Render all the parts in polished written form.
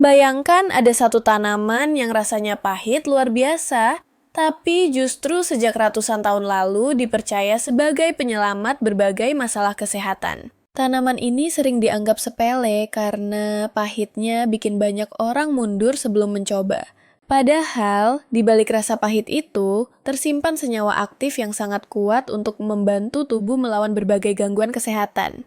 Bayangkan ada satu tanaman yang rasanya pahit luar biasa, tapi justru sejak ratusan tahun lalu dipercaya sebagai penyelamat berbagai masalah kesehatan. Tanaman ini sering dianggap sepele karena pahitnya bikin banyak orang mundur sebelum mencoba. Padahal, di balik rasa pahit itu, tersimpan senyawa aktif yang sangat kuat untuk membantu tubuh melawan berbagai gangguan kesehatan.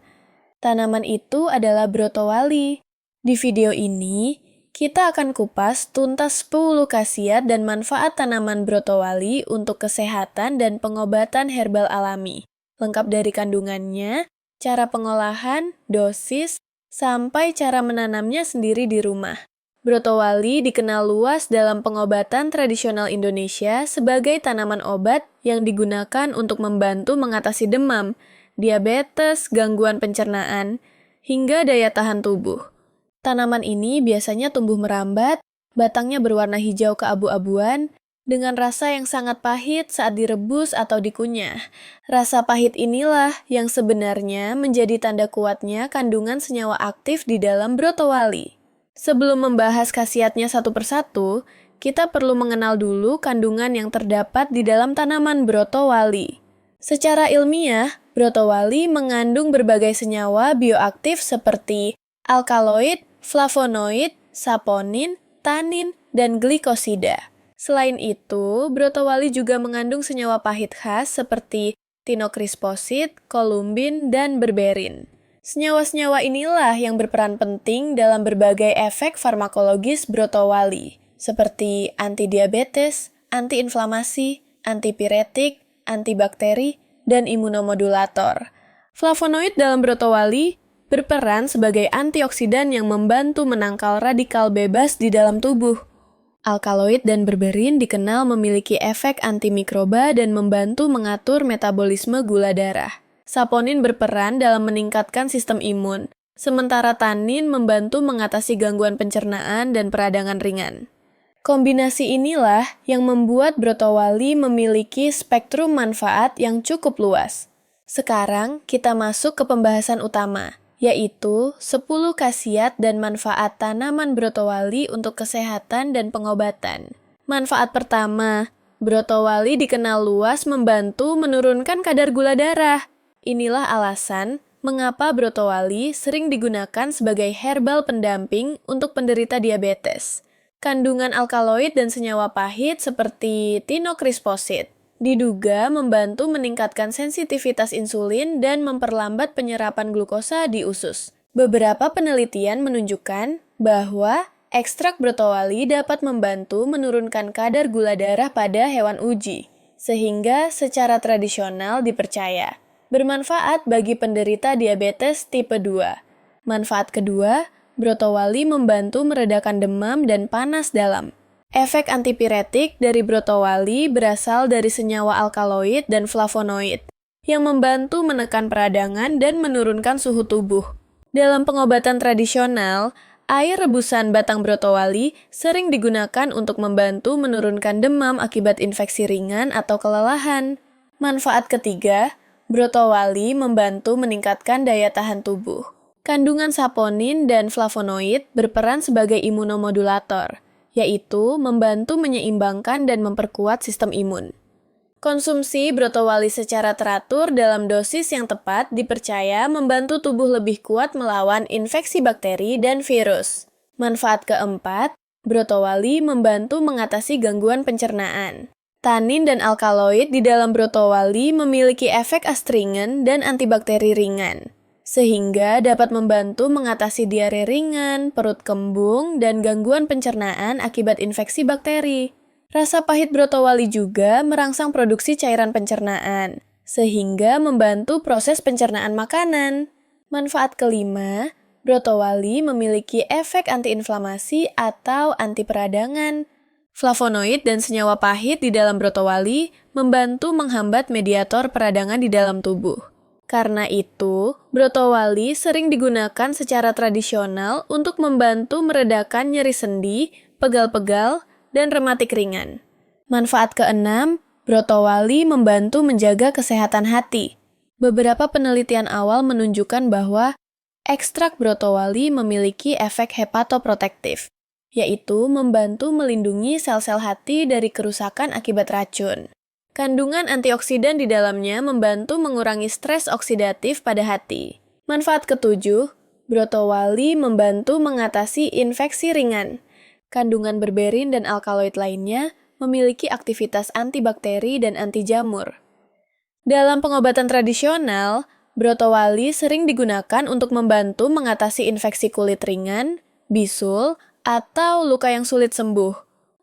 Tanaman itu adalah brotowali. Di video ini, kita akan kupas tuntas 10 khasiat dan manfaat tanaman brotowali untuk kesehatan dan pengobatan herbal alami. Lengkap dari kandungannya, cara pengolahan, dosis, sampai cara menanamnya sendiri di rumah. Brotowali dikenal luas dalam pengobatan tradisional Indonesia sebagai tanaman obat yang digunakan untuk membantu mengatasi demam, diabetes, gangguan pencernaan, hingga daya tahan tubuh. Tanaman ini biasanya tumbuh merambat, batangnya berwarna hijau keabu-abuan, dengan rasa yang sangat pahit saat direbus atau dikunyah. Rasa pahit inilah yang sebenarnya menjadi tanda kuatnya kandungan senyawa aktif di dalam brotowali. Sebelum membahas khasiatnya satu persatu, kita perlu mengenal dulu kandungan yang terdapat di dalam tanaman brotowali. Secara ilmiah, brotowali mengandung berbagai senyawa bioaktif seperti alkaloid, flavonoid, saponin, tanin, dan glikosida. Selain itu, brotowali juga mengandung senyawa pahit khas seperti tinokrisposid, kolumbin, dan berberin. Senyawa-senyawa inilah yang berperan penting dalam berbagai efek farmakologis brotowali, seperti antidiabetes, antiinflamasi, antipiretik, antibakteri, dan imunomodulator. Flavonoid dalam brotowali berperan sebagai antioksidan yang membantu menangkal radikal bebas di dalam tubuh. Alkaloid dan berberin dikenal memiliki efek antimikroba dan membantu mengatur metabolisme gula darah. Saponin berperan dalam meningkatkan sistem imun, sementara tanin membantu mengatasi gangguan pencernaan dan peradangan ringan. Kombinasi inilah yang membuat brotowali memiliki spektrum manfaat yang cukup luas. Sekarang kita masuk ke pembahasan utama, yaitu 10 khasiat dan manfaat tanaman brotowali untuk kesehatan dan pengobatan. Manfaat pertama, brotowali dikenal luas membantu menurunkan kadar gula darah. Inilah alasan mengapa brotowali sering digunakan sebagai herbal pendamping untuk penderita diabetes. Kandungan alkaloid dan senyawa pahit seperti tinokrisposid diduga membantu meningkatkan sensitivitas insulin dan memperlambat penyerapan glukosa di usus. Beberapa penelitian menunjukkan bahwa ekstrak brotowali dapat membantu menurunkan kadar gula darah pada hewan uji, sehingga secara tradisional dipercaya bermanfaat bagi penderita diabetes tipe 2. Manfaat kedua, brotowali membantu meredakan demam dan panas dalam. Efek antipiretik dari brotowali berasal dari senyawa alkaloid dan flavonoid yang membantu menekan peradangan dan menurunkan suhu tubuh. Dalam pengobatan tradisional, air rebusan batang brotowali sering digunakan untuk membantu menurunkan demam akibat infeksi ringan atau kelelahan. Manfaat ketiga, brotowali membantu meningkatkan daya tahan tubuh. Kandungan saponin dan flavonoid berperan sebagai imunomodulator, yaitu membantu menyeimbangkan dan memperkuat sistem imun. Konsumsi brotowali secara teratur dalam dosis yang tepat dipercaya membantu tubuh lebih kuat melawan infeksi bakteri dan virus. Manfaat keempat, brotowali membantu mengatasi gangguan pencernaan. Tanin dan alkaloid di dalam brotowali memiliki efek astringen dan antibakteri ringan, sehingga dapat membantu mengatasi diare ringan, perut kembung, dan gangguan pencernaan akibat infeksi bakteri. Rasa pahit brotowali juga merangsang produksi cairan pencernaan, sehingga membantu proses pencernaan makanan. Manfaat kelima, brotowali memiliki efek antiinflamasi atau anti peradangan. Flavonoid dan senyawa pahit di dalam brotowali membantu menghambat mediator peradangan di dalam tubuh. Karena itu, brotowali sering digunakan secara tradisional untuk membantu meredakan nyeri sendi, pegal-pegal, dan rematik ringan. Manfaat keenam, brotowali membantu menjaga kesehatan hati. Beberapa penelitian awal menunjukkan bahwa ekstrak brotowali memiliki efek hepatoprotektif, yaitu membantu melindungi sel-sel hati dari kerusakan akibat racun. Kandungan antioksidan di dalamnya membantu mengurangi stres oksidatif pada hati. Manfaat ketujuh, brotowali membantu mengatasi infeksi ringan. Kandungan berberin dan alkaloid lainnya memiliki aktivitas antibakteri dan anti jamur. Dalam pengobatan tradisional, brotowali sering digunakan untuk membantu mengatasi infeksi kulit ringan, bisul, atau luka yang sulit sembuh.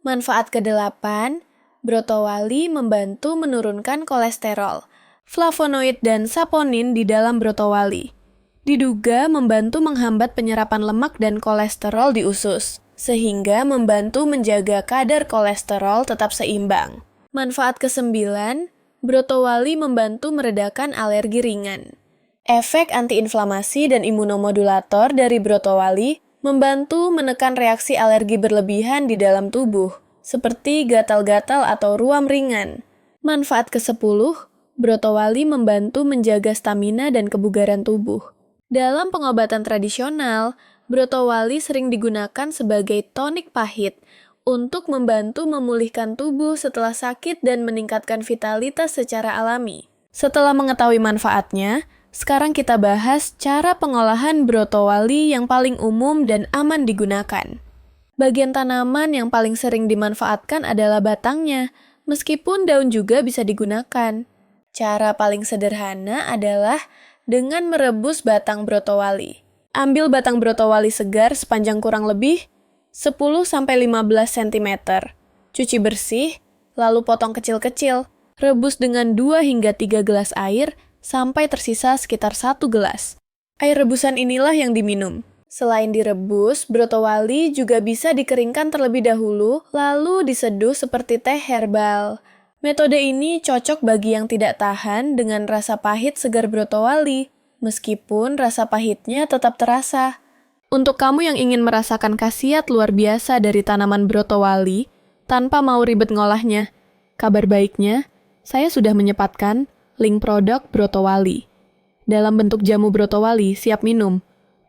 Manfaat kedelapan, brotowali membantu menurunkan kolesterol, flavonoid dan saponin di dalam brotowali. Diduga membantu menghambat penyerapan lemak dan kolesterol di usus, sehingga membantu menjaga kadar kolesterol tetap seimbang. Manfaat kesembilan, brotowali membantu meredakan alergi ringan. Efek antiinflamasi dan imunomodulator dari brotowali membantu menekan reaksi alergi berlebihan di dalam tubuh, seperti gatal-gatal atau ruam ringan. Manfaat ke-10, brotowali membantu menjaga stamina dan kebugaran tubuh. Dalam pengobatan tradisional, brotowali sering digunakan sebagai tonik pahit untuk membantu memulihkan tubuh setelah sakit dan meningkatkan vitalitas secara alami. Setelah mengetahui manfaatnya, sekarang kita bahas cara pengolahan brotowali yang paling umum dan aman digunakan. Bagian tanaman yang paling sering dimanfaatkan adalah batangnya, meskipun daun juga bisa digunakan. Cara paling sederhana adalah dengan merebus batang brotowali. Ambil batang brotowali segar sepanjang kurang lebih 10-15 cm. Cuci bersih, lalu potong kecil-kecil. Rebus dengan 2 hingga 3 gelas air sampai tersisa sekitar 1 gelas. Air rebusan inilah yang diminum. Selain direbus, brotowali juga bisa dikeringkan terlebih dahulu, lalu diseduh seperti teh herbal. Metode ini cocok bagi yang tidak tahan dengan rasa pahit segar brotowali, meskipun rasa pahitnya tetap terasa. Untuk kamu yang ingin merasakan khasiat luar biasa dari tanaman brotowali, tanpa mau ribet ngolahnya, kabar baiknya, saya sudah menyempatkan link produk brotowali. Dalam bentuk jamu brotowali siap minum,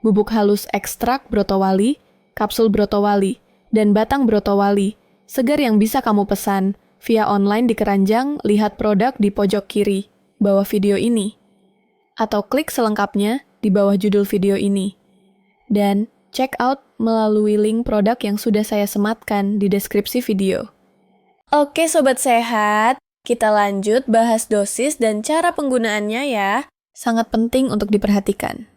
bubuk halus ekstrak brotowali, kapsul brotowali, dan batang brotowali, segar yang bisa kamu pesan via online di keranjang lihat produk di pojok kiri, bawah video ini. Atau klik selengkapnya di bawah judul video ini. Dan check out melalui link produk yang sudah saya sematkan di deskripsi video. Oke Sobat Sehat, kita lanjut bahas dosis dan cara penggunaannya ya. Sangat penting untuk diperhatikan.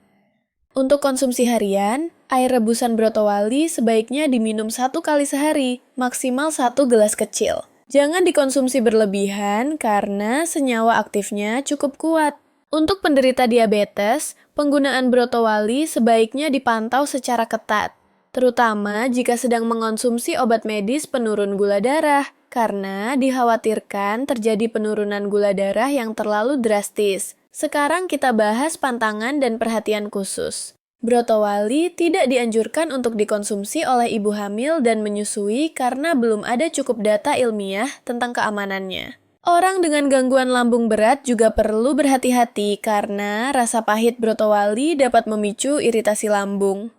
Untuk konsumsi harian, air rebusan brotowali sebaiknya diminum 1 kali sehari, maksimal 1 gelas kecil. Jangan dikonsumsi berlebihan karena senyawa aktifnya cukup kuat. Untuk penderita diabetes, penggunaan brotowali sebaiknya dipantau secara ketat, terutama jika sedang mengonsumsi obat medis penurun gula darah, karena dikhawatirkan terjadi penurunan gula darah yang terlalu drastis. Sekarang kita bahas pantangan dan perhatian khusus. Brotowali tidak dianjurkan untuk dikonsumsi oleh ibu hamil dan menyusui karena belum ada cukup data ilmiah tentang keamanannya. Orang dengan gangguan lambung berat juga perlu berhati-hati karena rasa pahit brotowali dapat memicu iritasi lambung.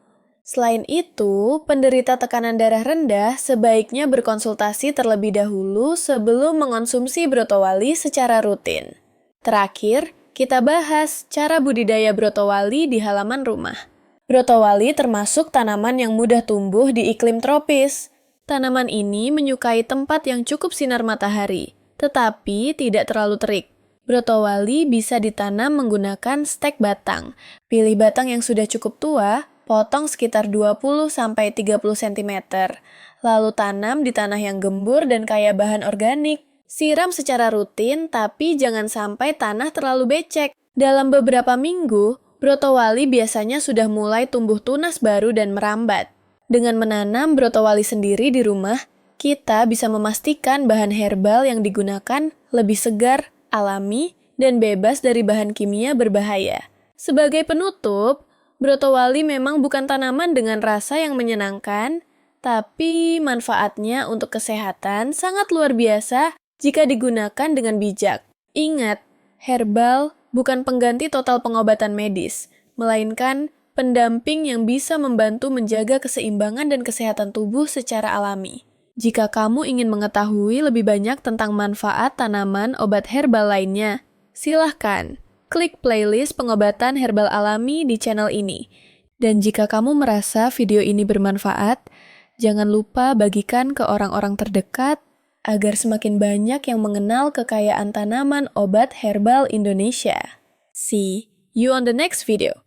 Selain itu, penderita tekanan darah rendah sebaiknya berkonsultasi terlebih dahulu sebelum mengonsumsi brotowali secara rutin. Terakhir, kita bahas cara budidaya brotowali di halaman rumah. Brotowali termasuk tanaman yang mudah tumbuh di iklim tropis. Tanaman ini menyukai tempat yang cukup sinar matahari, tetapi tidak terlalu terik. Brotowali bisa ditanam menggunakan stek batang. Pilih batang yang sudah cukup tua, potong sekitar 20-30 cm. Lalu tanam di tanah yang gembur dan kaya bahan organik. Siram secara rutin, tapi jangan sampai tanah terlalu becek. Dalam beberapa minggu, brotowali biasanya sudah mulai tumbuh tunas baru dan merambat. Dengan menanam brotowali sendiri di rumah, kita bisa memastikan bahan herbal yang digunakan lebih segar, alami, dan bebas dari bahan kimia berbahaya. Sebagai penutup, brotowali memang bukan tanaman dengan rasa yang menyenangkan, tapi manfaatnya untuk kesehatan sangat luar biasa jika digunakan dengan bijak. Ingat, herbal bukan pengganti total pengobatan medis, melainkan pendamping yang bisa membantu menjaga keseimbangan dan kesehatan tubuh secara alami. Jika kamu ingin mengetahui lebih banyak tentang manfaat tanaman obat herbal lainnya, silahkan klik playlist pengobatan herbal alami di channel ini. Dan jika kamu merasa video ini bermanfaat, jangan lupa bagikan ke orang-orang terdekat agar semakin banyak yang mengenal kekayaan tanaman obat herbal Indonesia. See you on the next video.